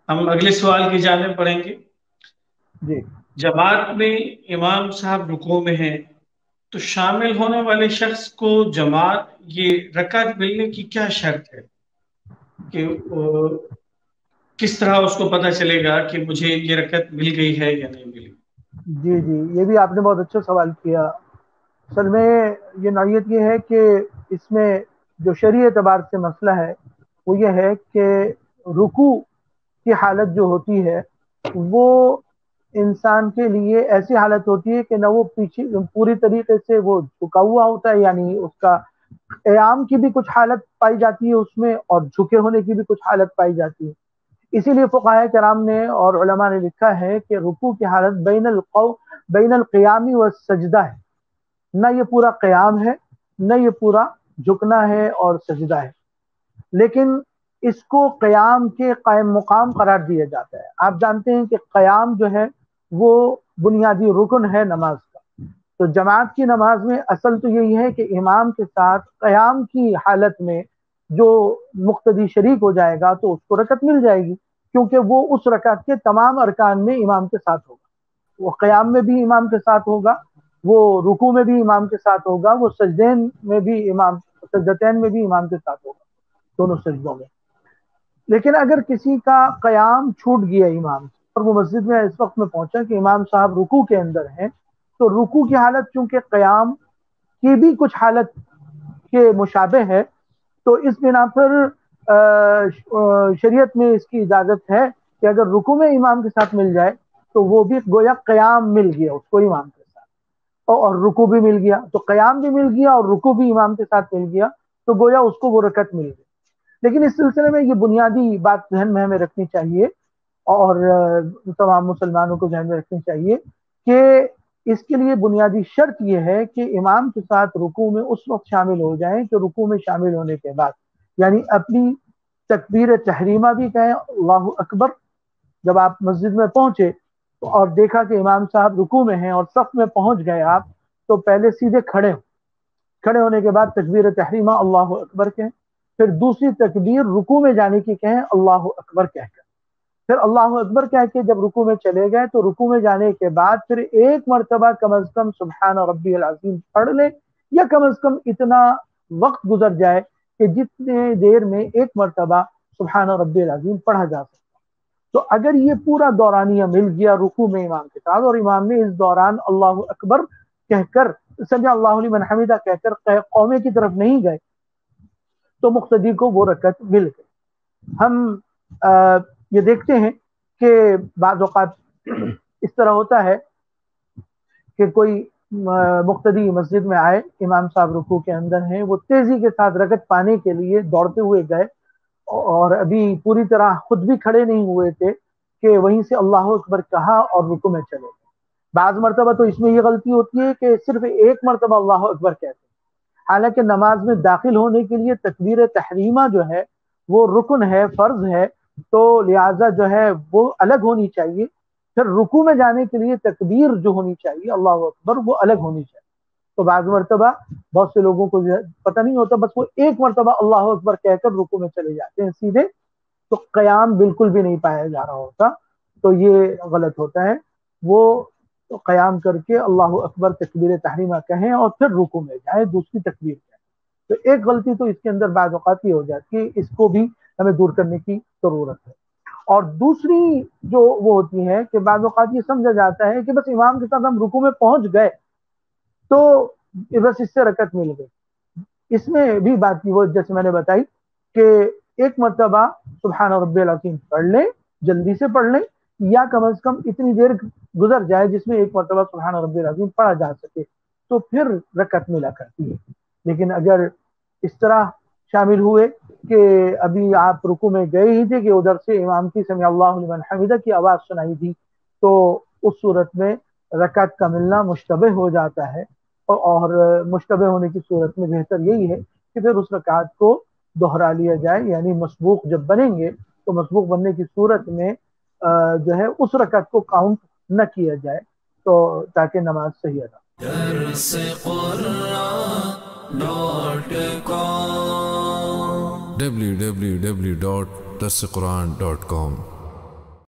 ہم اگلے سوال کی جانب پڑھیں گے۔ جی جماعت میں امام صاحب رکوع میں ہیں تو شامل ہونے والے شخص کو جماعت یہ رکعت ملنے کی کیا شرط ہے کہ کس طرح اس کو پتہ چلے گا کہ مجھے یہ رکعت مل گئی ہے یا نہیں ملی؟ جی جی، یہ بھی آپ نے بہت اچھا سوال کیا۔ اصل میں یہ نوعیت یہ ہے کہ اس میں جو شرعی اعتبار سے مسئلہ ہے وہ یہ ہے کہ رکوع کی حالت جو ہوتی ہے وہ انسان کے لیے ایسی حالت ہوتی ہے کہ نہ وہ پیچھے پوری طریقے سے وہ جھکا ہوا ہوتا ہے، یعنی اس کا قیام کی بھی کچھ حالت پائی جاتی ہے اس میں، اور جھکے ہونے کی بھی کچھ حالت پائی جاتی ہے۔ اسی لیے فقہاء کرام نے اور علماء نے لکھا ہے کہ رکوع کی حالت بین القیام والسجدہ ہے، نہ یہ پورا قیام ہے نہ یہ پورا جھکنا ہے اور سجدہ ہے، لیکن اس کو قیام کے قائم مقام قرار دیا جاتا ہے۔ آپ جانتے ہیں کہ قیام جو ہے وہ بنیادی رکن ہے نماز کا، تو جماعت کی نماز میں اصل تو یہی ہے کہ امام کے ساتھ قیام کی حالت میں جو مقتدی شریک ہو جائے گا تو اس کو رکعت مل جائے گی، کیونکہ وہ اس رکعت کے تمام ارکان میں امام کے ساتھ ہوگا۔ وہ قیام میں بھی امام کے ساتھ ہوگا، وہ رکوع میں بھی امام کے ساتھ ہوگا، وہ سجدتین میں بھی امام کے ساتھ ہوگا، دونوں سجدوں میں۔ لیکن اگر کسی کا قیام چھوٹ گیا امام سے اور وہ مسجد میں اس وقت میں پہنچا کہ امام صاحب رکوع کے اندر ہیں، تو رکوع کی حالت چونکہ قیام کی بھی کچھ حالت کے مشابہ ہے، تو اس بنا پر شریعت میں اس کی اجازت ہے کہ اگر رکوع میں امام کے ساتھ مل جائے تو وہ بھی گویا قیام مل گیا اس کو امام کے ساتھ، اور رکوع بھی مل گیا، تو قیام بھی مل گیا اور رکوع بھی امام کے ساتھ مل گیا، تو گویا اس کو وہ رکعت مل گئی۔ لیکن اس سلسلے میں یہ بنیادی بات ذہن میں ہمیں رکھنی چاہیے، اور تمام مسلمانوں کو ذہن میں رکھنی چاہیے کہ اس کے لیے بنیادی شرط یہ ہے کہ امام کے ساتھ رکوع میں اس وقت شامل ہو جائیں کہ رکوع میں شامل ہونے کے بعد یعنی اپنی تکبیر تحریمہ بھی کہیں اللہ اکبر۔ جب آپ مسجد میں پہنچے اور دیکھا کہ امام صاحب رکوع میں ہیں اور صف میں پہنچ گئے آپ، تو پہلے سیدھے کھڑے ہونے کے بعد تکبیر تحریمہ اللہ اکبر کہیں، پھر دوسری تکبیر رکوع میں جانے کی کہیں اللہ اکبر کہہ کر، پھر اللہ اکبر کہہ کے جب رکوع میں چلے گئے تو رکوع میں جانے کے بعد پھر ایک مرتبہ کم از کم سبحان ربی العظیم پڑھ لیں، یا کم از کم اتنا وقت گزر جائے کہ جتنے دیر میں ایک مرتبہ سبحان ربی العظیم پڑھا جا سکتا۔ تو اگر یہ پورا دورانیہ مل گیا رکوع میں امام کے ساتھ، اور امام نے اس دوران اللہ اکبر کہہ کر سمع اللہ لمن حمدہ کہہ کر قومے کی طرف نہیں گئے، تو مقتدی کو وہ رکعت مل گئی۔ ہم یہ دیکھتے ہیں کہ بعض اوقات اس طرح ہوتا ہے کہ کوئی مقتدی مسجد میں آئے، امام صاحب رکوع کے اندر ہیں، وہ تیزی کے ساتھ رکعت پانے کے لیے دوڑتے ہوئے گئے، اور ابھی پوری طرح خود بھی کھڑے نہیں ہوئے تھے کہ وہیں سے اللہ اکبر کہا اور رکوع میں چلے گئے۔ بعض مرتبہ تو اس میں یہ غلطی ہوتی ہے کہ صرف ایک مرتبہ اللہ اکبر کہتے ہیں، حالانکہ نماز میں داخل ہونے کے لیے تکبیر تحریمہ جو ہے وہ رکن ہے، فرض ہے، تو لہٰذا جو ہے وہ الگ ہونی چاہیے۔ پھر رکوع میں جانے کے لیے تکبیر جو ہونی چاہیے اللہ اکبر وہ الگ ہونی چاہیے۔ تو بعض مرتبہ بہت سے لوگوں کو پتہ نہیں ہوتا، بس وہ ایک مرتبہ اللہ اکبر کہہ کر رکوع میں چلے جاتے ہیں سیدھے، تو قیام بالکل بھی نہیں پایا جا رہا ہوتا، تو یہ غلط ہوتا ہے۔ وہ قیام کر کے اللہ اکبر تکبیر تحریمہ کہیں اور پھر رکوع میں جائیں، دوسری تکبیر کہیں۔ تو ایک غلطی تو اس کے اندر بعض اوقات یہ ہو جاتی ہے، اس کو بھی ہمیں دور کرنے کی ضرورت ہے۔ اور دوسری جو وہ ہوتی ہے کہ بعض اوقات یہ سمجھا جاتا ہے کہ بس امام کے ساتھ ہم رکوع میں پہنچ گئے تو بس اس سے رکعت مل گئی۔ اس میں بھی بات کی وہ جیسے میں نے بتائی کہ ایک مرتبہ سبحان ربی العظیم پڑھ لیں، جلدی سے پڑھ لیں، یا کم از کم اتنی دیر گزر جائے جس میں ایک مرتبہ سبحان ربی العظیم پڑھا جا سکے، تو پھر رکعت ملا کرتی ہے۔ لیکن اگر اس طرح شامل ہوئے کہ ابھی آپ رکوع میں گئے ہی تھے کہ ادھر سے امام کی سمع اللہ لمن حمدہ کی آواز سنائی دی، تو اس صورت میں رکعت کا ملنا مشتبہ ہو جاتا ہے، اور مشتبہ ہونے کی صورت میں بہتر یہی ہے کہ پھر اس رکعت کو دہرا لیا جائے، یعنی مسبوق جب بنیں گے تو مسبوق بننے کی صورت میں جو ہے اس رکعت کو کاؤنٹ نہ کیا جائے، تو تاکہ نماز صحیح ادا۔ www.darsequran.com